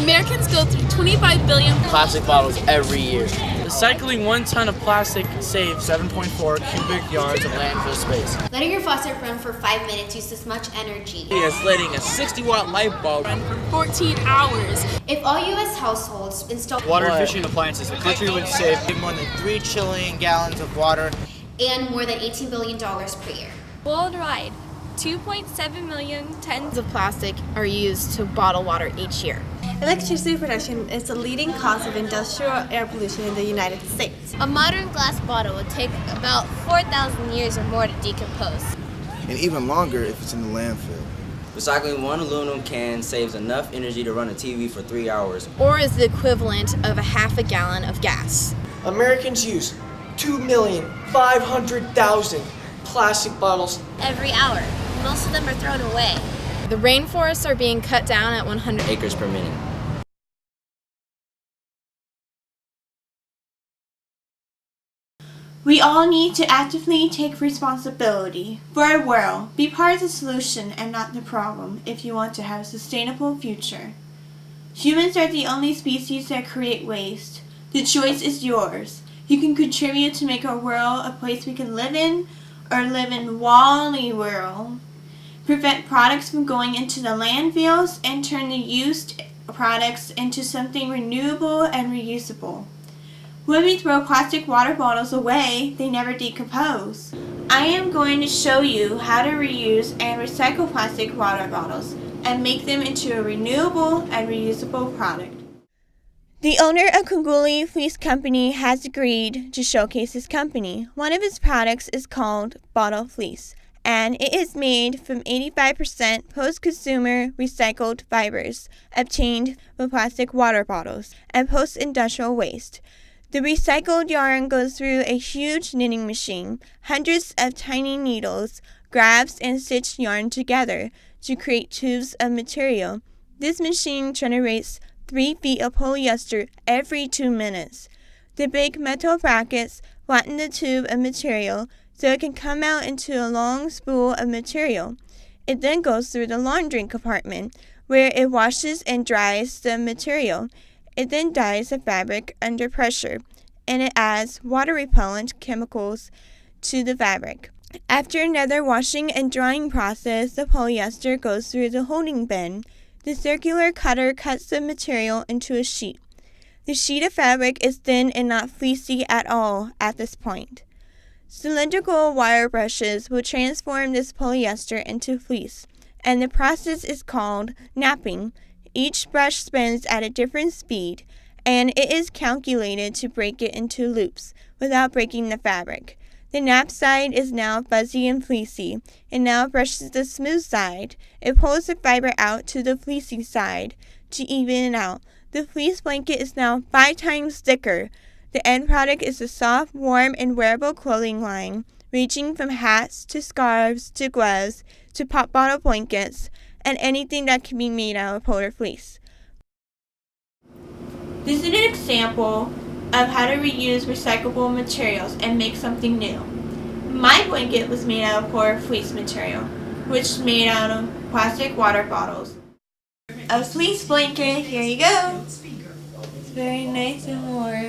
Americans go through 25 billion plastic bottles every year. Recycling 1 ton of plastic saves 7.4 cubic yards of landfill space. Letting your faucet run for 5 minutes uses this much energy. It's letting a 60-watt light bulb run for 14 hours. If all U.S. households install water-efficient appliances, the country would save more than 3 trillion gallons of water and more than $18 billion per year. Worldwide, 2.7 million tons of plastic are used to bottle water each year. Electricity production is the leading cause of industrial air pollution in the United States. A modern glass bottle would take about 4,000 years or more to decompose. And even longer if it's in the landfill. Recycling 1 aluminum can saves enough energy to run a TV for 3 hours. Or is the equivalent of a half a gallon of gas. Americans use 2,500,000 plastic bottles every hour. Most of them are thrown away. The rainforests are being cut down at 100 acres per minute. We all need to actively take responsibility for our world. Be part of the solution and not the problem if you want to have a sustainable future. Humans are the only species that create waste. The choice is yours. You can contribute to make our world a place we can live in or live in Wally World. Prevent products from going into the landfills and turn the used products into something renewable and reusable. When we throw plastic water bottles away, they never decompose. I am going to show you how to reuse and recycle plastic water bottles and make them into a renewable and reusable product. The owner of Kuguli Fleece Company has agreed to showcase his company. One of his products is called Bottle Fleece, and it is made from 85% post-consumer recycled fibers obtained from plastic water bottles and post-industrial waste. The recycled yarn goes through a huge knitting machine. Hundreds of tiny needles grabs and stitch yarn together to create tubes of material. This machine generates 3 feet of polyester every 2 minutes. The big metal brackets flatten the tube of material so it can come out into a long spool of material. It then goes through the laundry compartment where it washes and dries the material. It then dyes the fabric under pressure, and it adds water-repellent chemicals to the fabric. After another washing and drying process, the polyester goes through the holding bin. The circular cutter cuts the material into a sheet. The sheet of fabric is thin and not fleecy at all at this point. Cylindrical wire brushes will transform this polyester into fleece, and the process is called napping. Each brush spins at a different speed, and it is calculated to break it into loops without breaking the fabric. The nap side is now fuzzy and fleecy. It now brushes the smooth side. It pulls the fiber out to the fleecy side to even it out. The fleece blanket is now 5 times thicker. The end product is a soft, warm, and wearable clothing line, ranging from hats to scarves to gloves to pop bottle blankets, and anything that can be made out of polar fleece. This is an example of how to reuse recyclable materials and make something new. My blanket was made out of polar fleece material, which is made out of plastic water bottles. A fleece blanket, here you go. It's very nice and warm.